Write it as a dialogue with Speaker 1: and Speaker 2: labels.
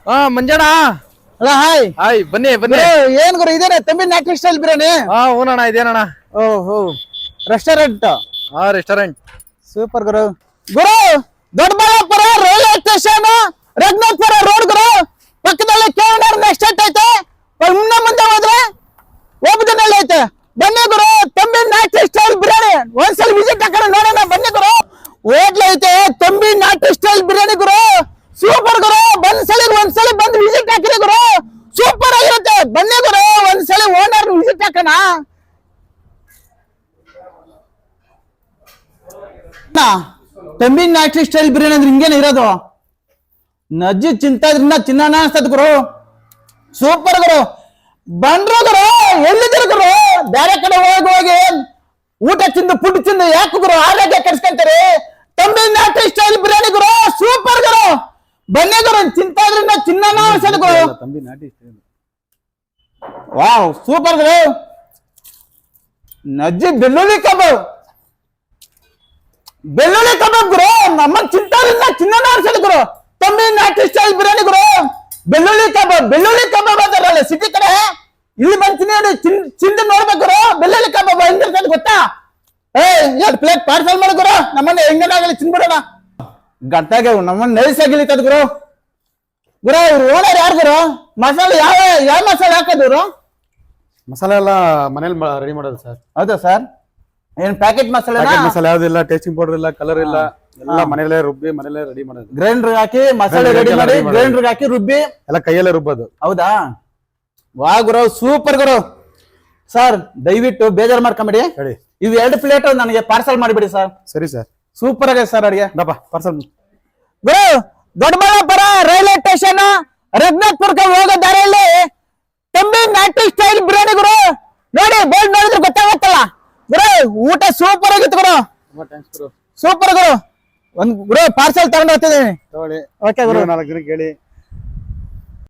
Speaker 1: ಹಾ ಮಂಜಣ್ಣ.
Speaker 2: ಅಲ್ಲ hi
Speaker 1: hi ಬನ್ನಿ ಬನ್ನಿ.
Speaker 2: ಏನ್ ಗುರು ಇದೇನೆ ತಂಬಿ ನ್ಯಾಟ್ರಿಕ್ ಸ್ಟೈಲ್ ಬಿರಿಯಾನಿ?
Speaker 1: ಹಾ ಹೂನಣ್ಣ ಇದೇನಣ್ಣ.
Speaker 2: ಓಹೋ ರೆಸ್ಟೋರೆಂಟ್.
Speaker 1: ಹಾ ರೆಸ್ಟೋರೆಂಟ್.
Speaker 2: ಸೂಪರ್ ಗುರು. ಗುರು ದೊಡ್ಡಬಳ್ಳಾಪುರ ರೈಲ್ವೆ ಸ್ಟೇಷನ್ ರಘುನಾಥಪುರ ರೋಡ್ ಗುರು, ಪಕ್ಕದಲ್ಲಿ ಕೇವಣರ್ ಎಸ್ಟೇಟ್ ಐತೆ. ಮುಂದೆ ಮುಂದೆ ಹೋದ್ರೆ ಓಬದನಲ್ಲಿ ಐತೆ. ಬನ್ನಿ ಗುರು ತಂಬಿ ನ್ಯಾಟ್ರಿಕ್ ಸ್ಟೈಲ್ ಬಿರಿಯಾನಿ ಒಂದ್ಸಲ ವಿಸಿಟ್ ಹಾಕೋಣ ನೋಡೋಣ. ಬನ್ನಿ ಗುರು ಹೋಟ್ಲ್ ಐತೆ ತಂಬಿ ನ್ಯಾಟ್ರಿಕ್ ಸ್ಟೈಲ್ ಬಿರಿಯಾನಿ ಗುರು, ಸೂಪರ್ ಗುರು. ಒಂದ್ಸಲಿ ಬಂದು ವಿಸಿಟ್ ಹಾಕಿರಿ ಗುರು, ಸೂಪರ್ ಆಗಿರುತ್ತೆ. ಬನ್ನಿ ಗುರು ಒಂದ್ಸಲಿ ಓನರ್ ವಿಸಿಟ್ ಹಾಕೋಣ. ತಂಬಿ ನ್ಯಾಟ್ರಿಕ್ ಸ್ಟೈಲ್ ಬಿರಿಯಾನಿ ಅಂದ್ರೆ ಹಿಂಗೇನೆ ಇರೋದು. ನಜ್ಜಿ ಚಿಂತಾದ್ರಿಂದ ತಿನ್ನೋಣ ಅನ್ಸ್ತದ ಗುರು, ಸೂಪರ್ ಗುರು. ಬಂದ್ರು ಗುರು, ಎಲ್ಲಿದ್ದೀರಿ ಗುರು? ಬೇರೆ ಕಡೆ ಹೋಗಿ ಊಟ ತಿಂದು ಫುಡ್ ತಿಂದು ಯಾಕೆ ಗುರು ಆರೋಗ್ಯ ಕೆಡ್ಸ್ಕೊಂತೀರಿ? ತಂಬಿ ನ್ಯಾಟ್ರಿಕ್ ಸ್ಟೈಲ್ ಬಿರಿಯಾನಿ ಗುರು, ಸೂಪರ್ ಗುರು. ಬನ್ನಿ ಗುರು ಚಿಂತಾದ್ರಿಂದ ತಿನ್ನೋಣ ಅನ್ಸದ ಗುರು.
Speaker 1: ತಂಬಿ ನಾಟಿ ಸ್ಟೈಲ್.
Speaker 2: ವಾವ್ ಸೂಪರ್ ಗುರು. ನಜ್ಜಿ ಬೆಳ್ಳುಳ್ಳಿ ಕಬಾಬ್ ಗುರು, ನಮ್ಮ ಚಿಂತಾದ್ರಿಂದ ತಿನ್ನೋಣ ಅನ್ಸದ ಗುರು. ತಂಬಿ ನ್ಯಾಟ್ರಿಕ್ ಸ್ಟೈಲ್ ಬಿರಿಯಾನಿ ಗುರು, ಬೆಳ್ಳುಳ್ಳಿ ಕಬಾಬ್ ಅಂತಾರಲ್ಲ ಸಿಟಿ ಕಡೆ, ಇಲ್ಲಿ ಬಂತೀನಿ ನೋಡಿ ಚಿಂದ ನೋಡ್ಬೇಕು ಗುರು. ಬೆಳ್ಳುಳ್ಳಿ ಕಬಾಬ್ ಹೆಂಗಿರ್ತದೆ ಗೊತ್ತಾ? 2 ಪ್ಲೇಟ್ ಪಾರ್ಸಲ್ ಮಾಡಿ ಗುರು, ನಮ್ಮನ್ನ ಹೆಂಗನಾಗಲಿ ತಿನ್ಬಿಡೋಣ. ಗಟ್ಟಾಗೆ ನಮ್ಮನ್ನ ನೈಸ್ ಆಗಿಲಿತ್ತದ ಗುರು. ಗುರು ಇವ್ರು ಓನರ್ ಯಾರು ಗುರು? ಮಸಾಲೆ ಯಾವ ಮಸಾಲೆ ಹಾಕೋದು?
Speaker 1: ಮಸಾಲೆ ಎಲ್ಲ ಮನೇಲಿ ರೆಡಿ ಮಾಡೋದು ಸರ್.
Speaker 2: ಹೌದಾ ಸರ್? ಏನ್ ಪ್ಯಾಕೆಟ್ ಮಸಾಲೆ?
Speaker 1: ಮಸಾಲೆ ಯಾವ್ದಿಲ್ಲ, ಟೇಸ್ಟಿಂಗ್ ಪೌಡರ್ ಇಲ್ಲ, ಕಲರ್ ಇಲ್ಲ, ಎಲ್ಲ ಮನೇಲೆ ರುಬ್ಬಿ ಮನೇಲೆ ರೆಡಿ ಮಾಡೋದು.
Speaker 2: ಗ್ರೈಂಡರ್ ಹಾಕಿ ಮಸಾಲೆ ರೆಡಿ ಮಾಡಿ ಗ್ರೈಂಡರ್ ಹಾಕಿ ರುಬ್ಬಿ
Speaker 1: ಎಲ್ಲ ಕೈಯಲ್ಲೇ ರುಬ್ಬೋದು.
Speaker 2: ಹೌದಾ? ವಾ ಗುರು ಸೂಪರ್ ಗುರು. ಸರ್ ದಯವಿಟ್ಟು ಬೇಜಾರು ಮಾಡ್ಕೊಂಬಿಡಿ, ಇವ್ 2 ಪ್ಲೇಟ್ ನನಗೆ ಪಾರ್ಸಲ್ ಮಾಡಿಬಿಡಿ ಸರ್.
Speaker 1: ಸರಿ ಸರ್.
Speaker 2: ಸೂಪರ್ ಆಗಿದೆ ಸರ್ ಅಡಿಗೆ.
Speaker 1: ಪಾರ್ಸಲ್
Speaker 2: ಗುರು ದೊಡ್ಡಬಳ್ಳಾಪುರ ರೈಲ್ವೆ ಸ್ಟೇಷನ್ ರಘುನಾಥಪುರಕ್ಕೆ ಹೋಗೋ ದಾರಿಯಲ್ಲಿ ತಂಬಿ ನ್ಯಾಟ್ರಿಕ್ ಸ್ಟೈಲ್ ಬಿರಿಯಾನಿ ಗುರು. ನೋಡಿ ಬೋರ್ಡ್ ನೋಡಿದ್ರೆ ಗೊತ್ತಾಗತ್ತಲ್ಲ ಗುರು, ಊಟ ಸೂಪರ್ ಆಗಿತ್ತು ಗುರು, ಸೂಪರ್ ಗುರು. ಒಂದ್ ಗುರು ಪಾರ್ಸಲ್ ತಗೊಂಡು ಹೋಗ್ತಿದ್ದೀನಿ.
Speaker 1: ತಗೊಳ್ಳಿ.
Speaker 2: ಓಕೆ ಗುರು.
Speaker 1: 4 ಜನಕ್ಕೆ ಹೇಳಿ.